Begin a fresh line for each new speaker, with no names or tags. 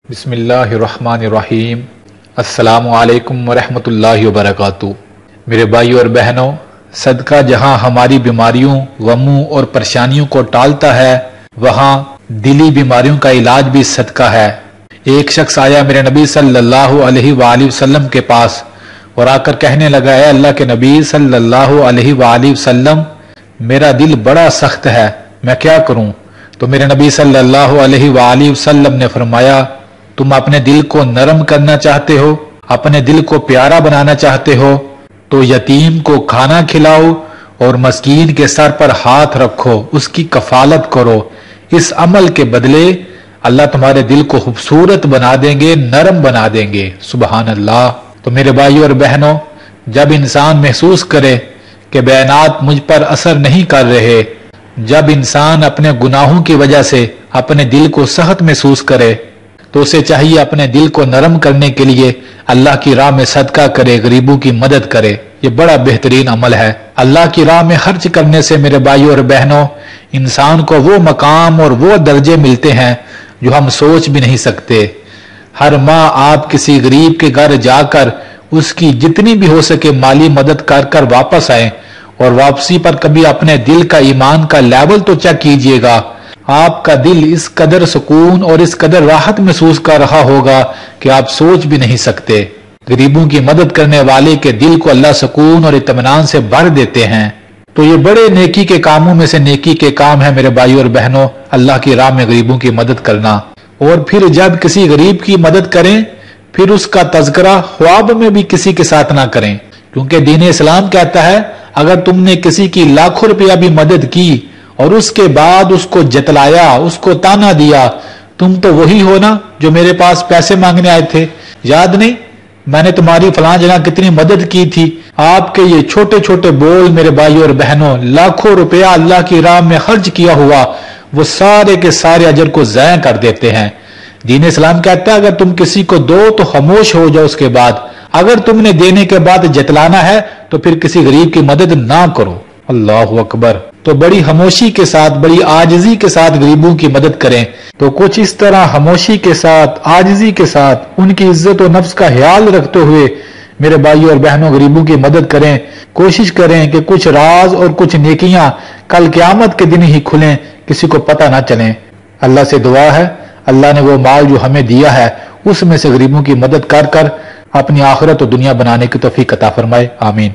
بسم اللہ الرحمن الرحیم۔ السلام علیکم ورحمۃ اللہ وبرکاتہ۔ میرے بھائیو اور بہنوں، صدقہ جہاں ہماری بیماریوں، غموں اور پریشانیوں کو ٹالتا ہے، وہاں دلی بیماریوں کا علاج بھی صدقہ ہے۔ ایک شخص آیا میرے نبی صلی اللہ علیہ وآلہ وسلم کے پاس اور آ کر کہنے لگا، اے اللہ کے نبی صلی اللہ علیہ وآلہ وسلم، میرا دل بڑا سخت ہے، میں کیا کروں؟ تو میرے نبی صلی اللہ علیہ وآلہ وسلم نے فرمایا، تم اپنے دل کو نرم کرنا چاہتے ہو، اپنے دل کو پیارا بنانا چاہتے ہو، تو یتیم کو کھانا کھلاؤ اور مسکین کے سر پر ہاتھ رکھو، اس کی کفالت کرو۔ اس عمل کے بدلے اللہ تمہارے دل کو خوبصورت بنا دیں گے، نرم بنا دیں گے۔ سبحان اللہ۔ تو میرے بھائیو اور بہنوں، جب انسان محسوس کرے کہ بیانات مجھ پر اثر نہیں کر رہے، جب انسان اپنے گناہوں کی وجہ سے اپنے دل کو سخت محسوس کرے، تو اسے چاہیے اپنے دل کو نرم کرنے کے لیے اللہ کی راہ میں صدقہ کرے، غریبوں کی مدد کرے۔ یہ بڑا بہترین عمل ہے۔ اللہ کی راہ میں خرچ کرنے سے میرے بھائیو اور بہنوں، انسان کو وہ مقام اور وہ درجے ملتے ہیں جو ہم سوچ بھی نہیں سکتے۔ ہر ماہ آپ کسی غریب کے گھر جا کر اس کی جتنی بھی ہو سکے مالی مدد کر واپس آئیں، اور واپسی پر کبھی اپنے دل کا ایمان کا لیول تو چیک کیجئے گا۔ آپ کا دل اس قدر سکون اور اس قدر راحت محسوس کر رہا ہوگا کہ آپ سوچ بھی نہیں سکتے۔ غریبوں کی مدد کرنے والے کے دل کو اللہ سکون اور اطمینان سے بھر دیتے ہیں۔ تو یہ بڑے نیکی کے کاموں میں سے نیکی کے کام ہے میرے بھائیو اور بہنوں، اللہ کی راہ میں غریبوں کی مدد کرنا۔ اور پھر جب کسی غریب کی مدد کریں، پھر اس کا تذکرہ خواب میں بھی کسی کے ساتھ نہ کریں، کیونکہ دین اسلام کہتا ہے اگر تم نے کسی کی لاکھوں روپیہ بھی مدد کی اور اس کے بعد اس کو جتلایا، اس کو تانا دیا، تم تو وہی ہو نا جو میرے پاس پیسے مانگنے آئے تھے، یاد نہیں میں نے تمہاری فلاں جگہ کتنی مدد کی تھی۔ آپ کے یہ چھوٹے چھوٹے بول میرے بھائیو اور بہنوں، لاکھوں روپیہ اللہ کی راہ میں خرچ کیا ہوا، وہ سارے کے سارے اجر کو ضائع کر دیتے ہیں۔ دین اسلام کہتا ہے اگر تم کسی کو دو تو خاموش ہو جاؤ، اس کے بعد اگر تم نے دینے کے بعد جتلانا ہے تو پھر کسی غریب کی مدد نہ کرو۔ اللہ اکبر۔ تو بڑی خاموشی کے ساتھ، بڑی عاجزی کے ساتھ غریبوں کی مدد کریں۔ تو کچھ اس طرح خاموشی کے ساتھ، عاجزی کے ساتھ، ان کی عزت و نفس کا خیال رکھتے ہوئے میرے بھائیو اور بہنوں غریبوں کی مدد کریں۔ کوشش کریں کہ کچھ راز اور کچھ نیکیاں کل قیامت کے دن ہی کھلیں، کسی کو پتہ نہ چلیں۔ اللہ سے دعا ہے اللہ نے وہ مال جو ہمیں دیا ہے اس میں سے غریبوں کی مدد کر اپنی آخرت و دنیا بنانے کی توفیق عطا فرمائے۔ آمین۔